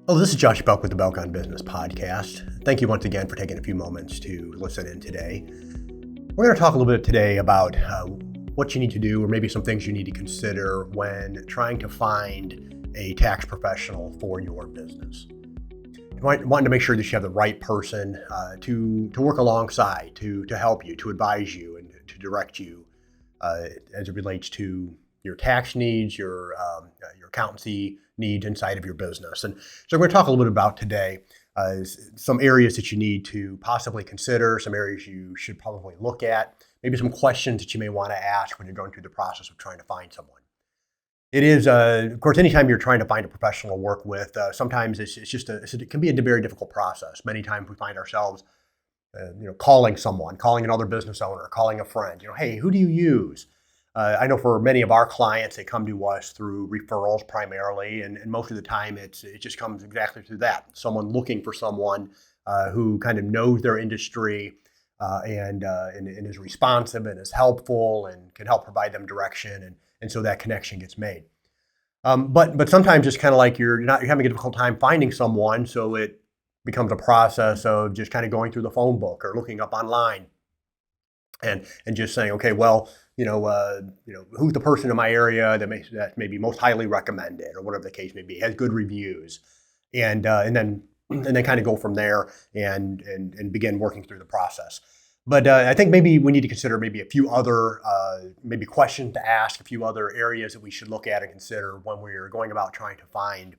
Hello, this is Josh Belk with the Belk on Business podcast. Thank you once again for taking a few moments to listen in today. We're going to talk a little bit today about what you need to do, or maybe some things you need to consider when trying to find a tax professional for your business. Wanting to make sure that you have the right person to work alongside, to help you, to advise you, and to direct you as it relates to your tax needs, your accountancy needs inside of your business. And so we're going to talk a little bit about today some areas that you need to possibly consider, some areas you should probably look at, maybe some questions that you may want to ask when you're going through the process of trying to find someone. It is, of course, anytime you're trying to find a professional to work with, sometimes it can be a very difficult process. Many times we find ourselves, calling another business owner, calling a friend. Hey, who do you use? I know for many of our clients, they come to us through referrals primarily, and most of the time it just comes exactly through that. Someone looking for someone who kind of knows their industry and is responsive and is helpful and can help provide them direction, and so that connection gets made. But sometimes it's kind of like you're having a difficult time finding someone, so it becomes a process of just kind of going through the phone book or looking up online and just saying, okay, well, who's the person in my area that may be most highly recommended, or whatever the case may be, has good reviews, and then kind of go from there and begin working through the process. But I think maybe we need to consider maybe a few other maybe questions to ask, a few other areas that we should look at and consider when we're going about trying to find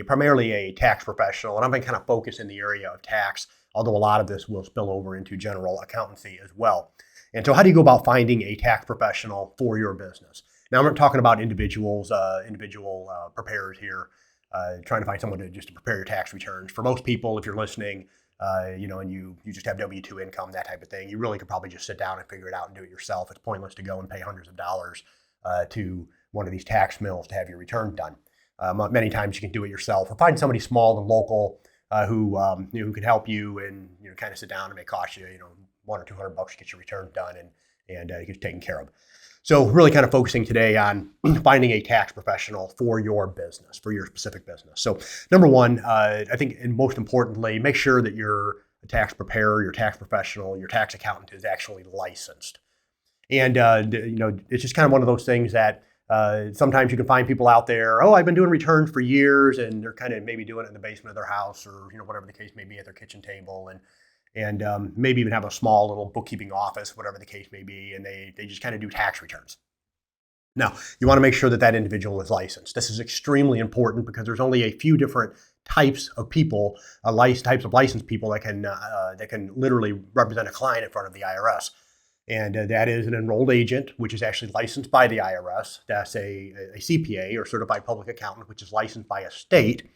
primarily a tax professional. And I'm going to kind of focus in the area of tax, although a lot of this will spill over into general accountancy as well. And so how do you go about finding a tax professional for your business? Now, I'm not talking about individual preparers here, trying to find someone to prepare your tax returns. For most people, if you're listening, and you just have W-2 income, that type of thing, you really could probably just sit down and figure it out and do it yourself. It's pointless to go and pay hundreds of dollars to one of these tax mills to have your return done. Many times you can do it yourself, or find somebody small and local who can help you and kind of sit down, and may cost you $100 or $200 to get your return done and it gets taken care of. So really kind of focusing today on finding a tax professional for your business, for your specific business. So number one, I think, and most importantly, make sure that your tax preparer, your tax professional, your tax accountant is actually licensed. And it's just kind of one of those things that sometimes you can find people out there, I've been doing returns for years, and they're kind of maybe doing it in the basement of their house, or whatever the case may be, at their kitchen table, and maybe even have a small little bookkeeping office, whatever the case may be, and they just kind of do tax returns. Now, you want to make sure that individual is licensed. This is extremely important because there's only a few different types of people, types of licensed people that can literally represent a client in front of the IRS. And that is an enrolled agent, which is actually licensed by the IRS. That's a CPA, or certified public accountant, which is licensed by a state.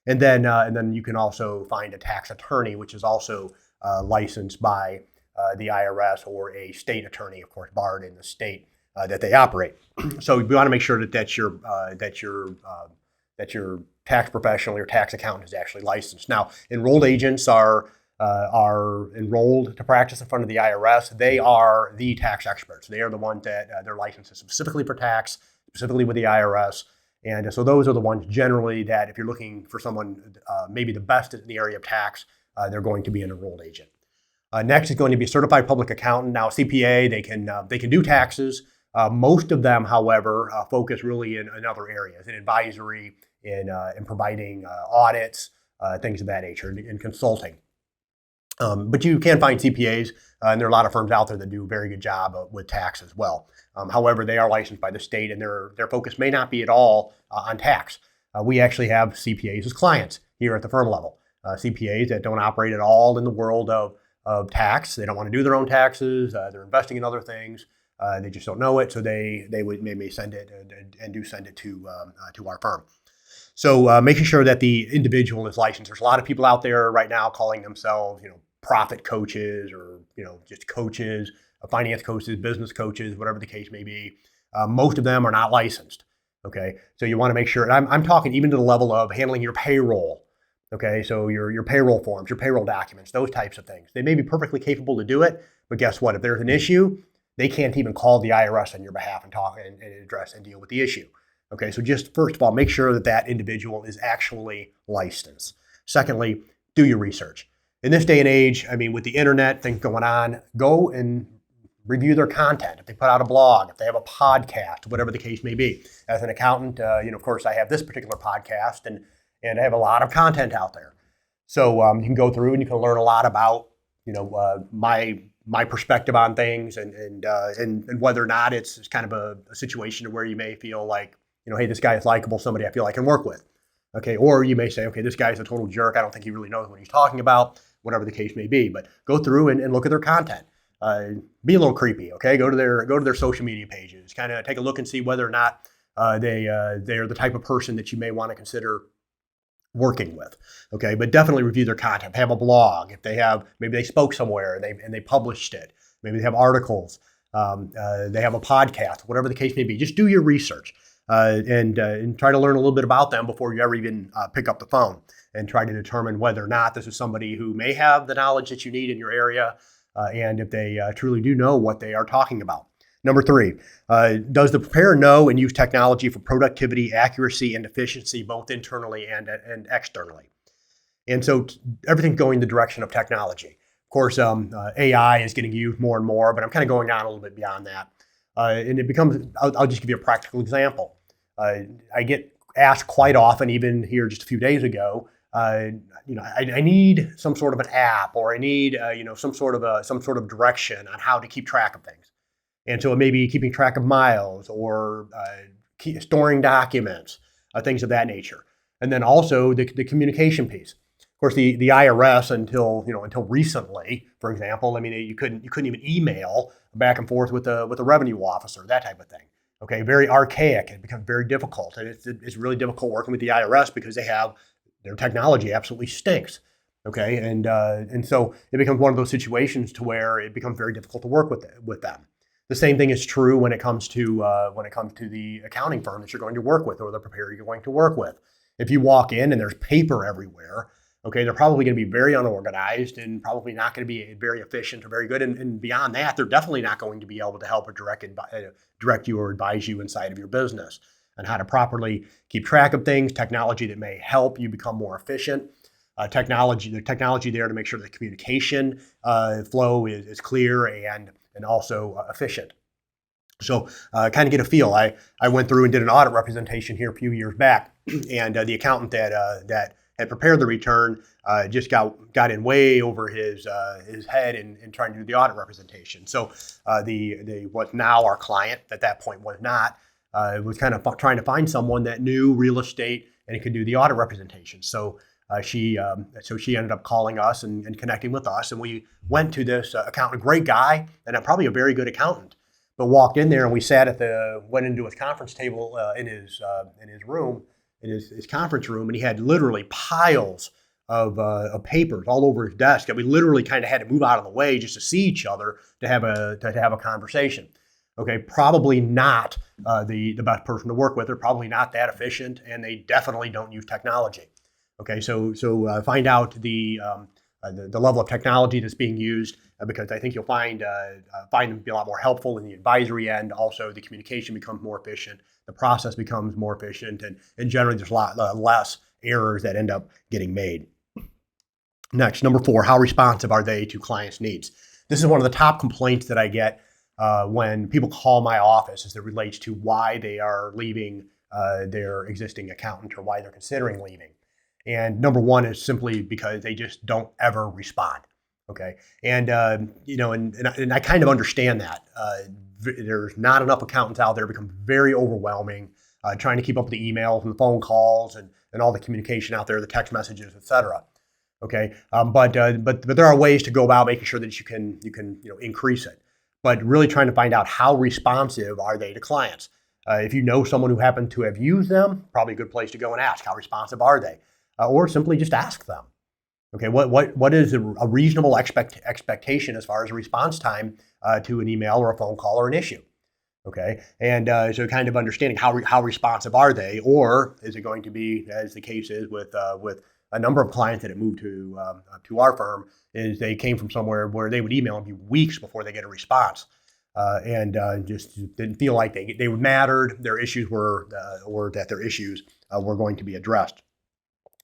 And then you can also find a tax attorney, which is also licensed by the IRS, or a state attorney, of course, barred in the state that they operate. So we want to make sure that your tax professional, your tax accountant, is actually licensed. Now, enrolled agents are enrolled to practice in front of the IRS. They are the tax experts. They are the ones that their license is specifically for tax, specifically with the IRS. And so those are the ones generally that, if you're looking for someone maybe the best in the area of tax, they're going to be an enrolled agent. Next is going to be a certified public accountant. Now, CPA, they can do taxes. Most of them, however, focus really in other areas, in advisory, in providing audits, things of that nature, in consulting. But you can find CPAs, and there are a lot of firms out there that do a very good job with tax as well. However, they are licensed by the state, and their focus may not be at all on tax. We actually have CPAs as clients here at the firm level. CPAs that don't operate at all in the world of tax. They don't want to do their own taxes. They're investing in other things. They just don't know it, so they may send it and do send it to our firm. So making sure that the individual is licensed. There's a lot of people out there right now calling themselves, profit coaches, or just coaches, finance coaches, business coaches, whatever the case may be. Most of them are not licensed. Okay, so you want to make sure. And I'm talking even to the level of handling your payroll. Okay, so your payroll forms, your payroll documents, those types of things. They may be perfectly capable to do it, but guess what? If there's an issue, they can't even call the IRS on your behalf and talk and address and deal with the issue. Okay, so just first of all, make sure that that individual is actually licensed. Secondly, do your research. In this day and age, I mean, with the internet, things going on, go and review their content. If they put out a blog, if they have a podcast, whatever the case may be. As an accountant, of course, I have this particular podcast, and I have a lot of content out there. So you can go through and you can learn a lot about, my perspective on things, and whether or not it's kind of a situation where you may feel like, hey, this guy is likable, somebody I feel I can work with. Okay, or you may say, okay, this guy's a total jerk. I don't think he really knows what he's talking about, whatever the case may be. But go through and look at their content. Be a little creepy, okay? Go to their social media pages. Kind of take a look and see whether or not they're the type of person that you may want to consider working with. Okay, but definitely review their content. If they have a blog, if they have, maybe they spoke somewhere and they published it. Maybe they have articles. They have a podcast, whatever the case may be. Just do your research. And try to learn a little bit about them before you ever even pick up the phone, and try to determine whether or not this is somebody who may have the knowledge that you need in your area, and if they truly do know what they are talking about. Number 3, does the preparer know and use technology for productivity, accuracy, and efficiency, both internally and externally? And so everything's going the direction of technology. Of course, AI is getting used more and more, but I'm kind of going on a little bit beyond that. And it becomes, I'll just give you a practical example. I get asked quite often, even here just a few days ago, I need some sort of an app, or I need, some sort of direction on how to keep track of things. And so it may be keeping track of miles, or storing documents, things of that nature. And then also the communication piece. Of course, the IRS until recently, for example, I mean, you couldn't even email back and forth with a revenue officer, that type of thing. Okay, very archaic. It becomes very difficult, and it's really difficult working with the IRS because their technology absolutely stinks. Okay, and so it becomes one of those situations to where it becomes very difficult to work with them. The same thing is true when it comes to the accounting firm that you're going to work with, or the preparer you're going to work with. If you walk in and there's paper everywhere, okay, they're probably going to be very unorganized and probably not going to be very efficient or very good. And beyond that, they're definitely not going to be able to help or direct you or advise you inside of your business on how to properly keep track of things, technology that may help you become more efficient. The technology there to make sure the communication flow is clear and also efficient. So kind of get a feel. I went through and did an audit representation here a few years back, and the accountant that had prepared the return just got in way over his head in trying to do the audit representation. So the what now our client at that point was not was kind of trying to find someone that knew real estate and could do the audit representation. So she ended up calling us and connecting with us, and we went to this accountant, great guy, and probably a very good accountant. But walked in there and we went into his conference table in his room, in his conference room, and he had literally piles of papers all over his desk, and we literally kind of had to move out of the way just to see each other to have a conversation. Okay, probably not the best person to work with. They're probably not that efficient, and they definitely don't use technology. Okay, so find out the level of technology that's being used, because I think you'll find them to be a lot more helpful in the advisory end. Also, the communication becomes more efficient, the process becomes more efficient, and generally there's a lot less errors that end up getting made. Next, number 4, how responsive are they to clients' needs? This is one of the top complaints that I get when people call my office, as it relates to why they are leaving their existing accountant or why they're considering leaving. And number 1 is simply because they just don't ever respond. Okay, and and I kind of understand that. There's not enough accountants out there. It becomes very overwhelming trying to keep up with the emails and the phone calls and all the communication out there, the text messages, etc. Okay, but there are ways to go about making sure that you can increase it. But really trying to find out how responsive are they to clients. If you know someone who happened to have used them, probably a good place to go and ask how responsive are they, or simply just ask them. Okay, what is a reasonable expectation as far as a response time to an email or a phone call or an issue? Okay, and so kind of understanding how responsive are they, or is it going to be, as the case is with a number of clients that have moved to our firm, is they came from somewhere where they would email and be weeks before they get a response. and just didn't feel like they mattered. Their issues were, or that their issues were going to be addressed.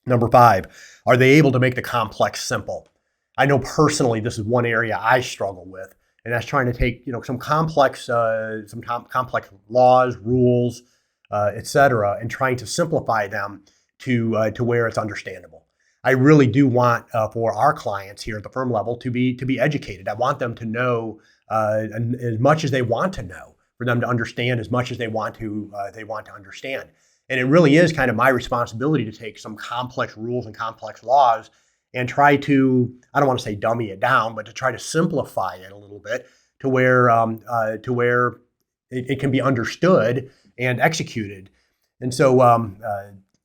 Number 5, are they able to make the complex simple? I know personally this is one area I struggle with, and that's trying to take some complex complex laws, rules, etc., and trying to simplify them to where it's understandable. I really do want for our clients here at the firm level to be educated. I want them to know as much as they want to know, for them to understand as much as they want to understand. And it really is kind of my responsibility to take some complex rules and complex laws and try to, I don't want to say dummy it down, but to try to simplify it a little bit to where it can be understood and executed. And so,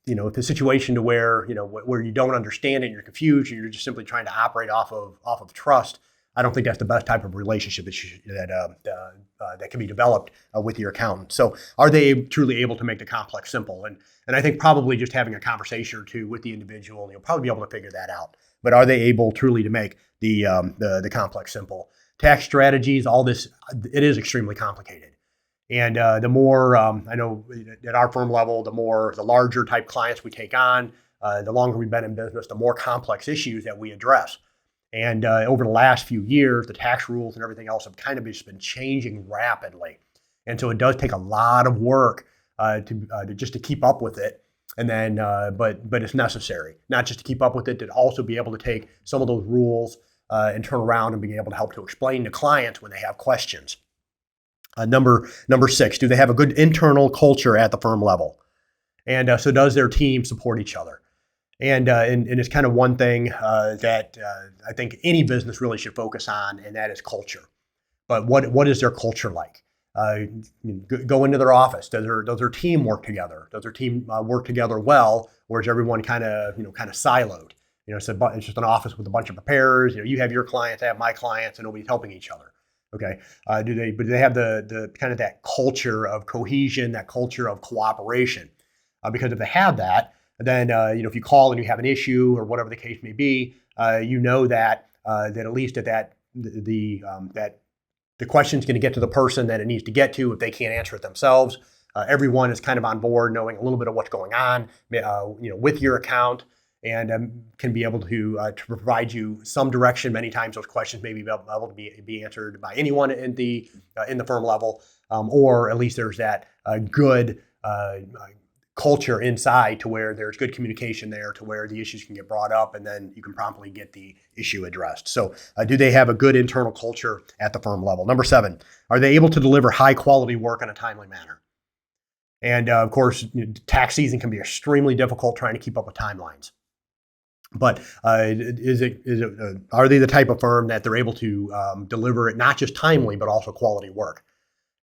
if the situation to where you don't understand it, and you're confused, and you're just simply trying to operate off of trust, I don't think that's the best type of relationship that can be developed with your accountant. So, are they truly able to make the complex simple? And I think probably just having a conversation or two with the individual, and you'll probably be able to figure that out. But are they able truly to make the complex simple? Tax strategies, all this, it is extremely complicated. And the more I know at our firm level, the larger type clients we take on, the longer we've been in business, the more complex issues that we address. And over the last few years, the tax rules and everything else have kind of just been changing rapidly. And so it does take a lot of work to keep up with it. And then, but it's necessary, not just to keep up with it, to also be able to take some of those rules and turn around and be able to help to explain to clients when they have questions. Number 6, do they have a good internal culture at the firm level? And so does their team support each other? And it's kind of one thing that I think any business really should focus on, and that is culture. But what is their culture like? Go into their office. Does their team work together? Does their team work together well, or is everyone kind of siloed? It's just an office with a bunch of preparers. You have your clients, I have my clients, and nobody's helping each other. Okay. Do they have the kind of that culture of cohesion, that culture of cooperation? Because if they have that, then if you call and you have an issue or whatever the case may be, that at least that the question's going to get to the person that it needs to get to if they can't answer it themselves. Everyone is kind of on board, knowing a little bit of what's going on, with your account, and can be able to provide you some direction. Many times those questions may be able to be answered by anyone in the firm level, or at least there's that good culture inside to where there's good communication there, to where the issues can get brought up and then you can promptly get the issue addressed. So do they have a good internal culture at the firm level? Number 7, are they able to deliver high quality work in a timely manner? And of course, tax season can be extremely difficult trying to keep up with timelines. But are they the type of firm that they're able to deliver it not just timely, but also quality work?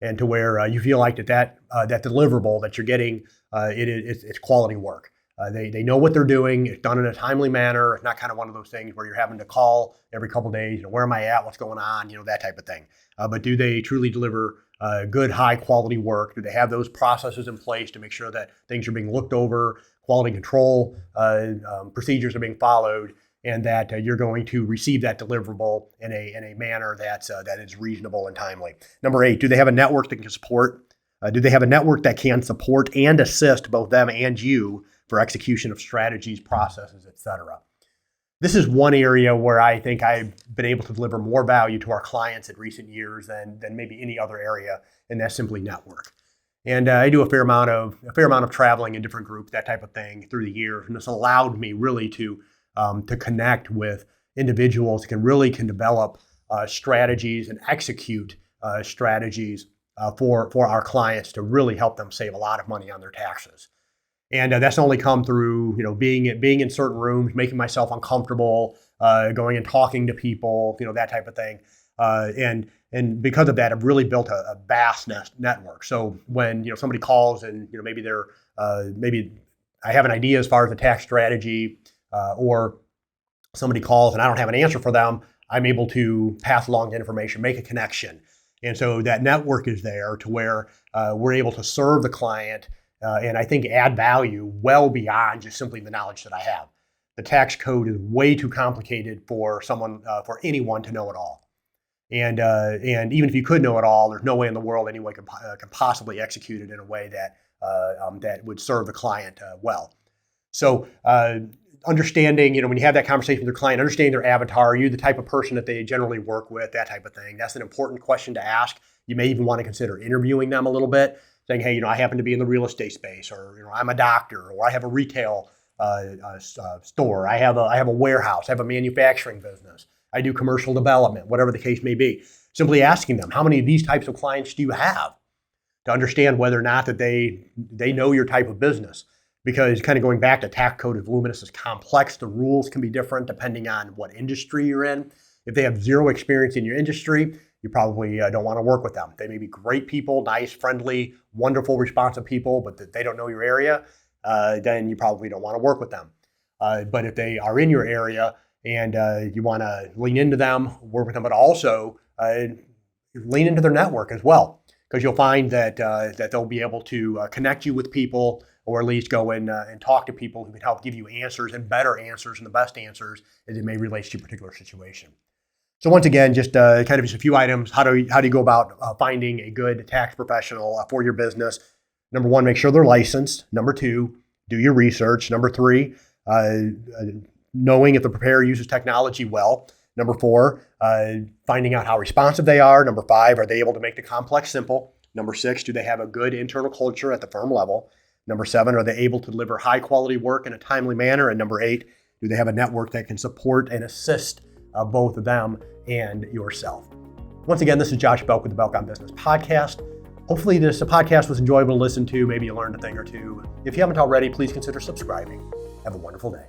And to where you feel like that deliverable that you're getting, it's quality work. They know what they're doing. It's done in a timely manner. It's not kind of one of those things where you're having to call every couple of days. Where am I at? What's going on? That type of thing. But do they truly deliver good, high quality work? Do they have those processes in place to make sure that things are being looked over, quality control procedures are being followed, and that you're going to receive that deliverable in a manner that is reasonable and timely? Number 8, do they have a network that can support? Do they have a network that can support and assist both them and you for execution of strategies, processes, etc.? This is one area where I think I've been able to deliver more value to our clients in recent years than maybe any other area, and that's simply network. And I do a fair amount of traveling in different groups, that type of thing, through the years, and it's allowed me really to connect with individuals who can develop strategies and execute strategies for our clients to really help them save a lot of money on their taxes. And that's only come through being in certain rooms, making myself uncomfortable, going and talking to people, that type of thing. And because of that, I've really built a vast network. So when somebody calls and maybe I have an idea as far as a tax strategy, or somebody calls and I don't have an answer for them, I'm able to pass along the information, make a connection. And so that network is there to where we're able to serve the client and I think add value well beyond just simply the knowledge that I have. The tax code is way too complicated for anyone to know it all. And even if you could know it all, there's no way in the world anyone can possibly execute it in a way that that would serve the client well. So understanding, when you have that conversation with your client, understanding their avatar, are you the type of person that they generally work with, that type of thing. That's an important question to ask. You may even want to consider interviewing them a little bit, saying, hey, I happen to be in the real estate space, or I'm a doctor, or I have a retail store, I have a warehouse, I have a manufacturing business, I do commercial development, whatever the case may be. Simply asking them, how many of these types of clients do you have, to understand whether or not that they know your type of business. Because kind of going back to tax code is voluminous, is complex. The rules can be different depending on what industry you're in. If they have zero experience in your industry, you probably don't want to work with them. They may be great people, nice, friendly, wonderful, responsive people, but if they don't know your area, then you probably don't want to work with them. But if they are in your area and you want to lean into them, work with them, but also lean into their network as well, because you'll find that that they'll be able to connect you with people, or at least go in and talk to people who can help give you answers, and better answers, and the best answers as it may relate to your particular situation. So once again, just kind of just a few items. How do you go about finding a good tax professional for your business? Number one, make sure they're licensed. Number two, do your research. Number three, knowing if the preparer uses technology well. Number four, finding out how responsive they are. Number five, are they able to make the complex simple? Number six, do they have a good internal culture at the firm level? Number seven, are they able to deliver high quality work in a timely manner? And number eight, do they have a network that can support and assist both of them and yourself? Once again, this is Josh Belk with the Belk on Business podcast. Hopefully this podcast was enjoyable to listen to. Maybe you learned a thing or two. If you haven't already, please consider subscribing. Have a wonderful day.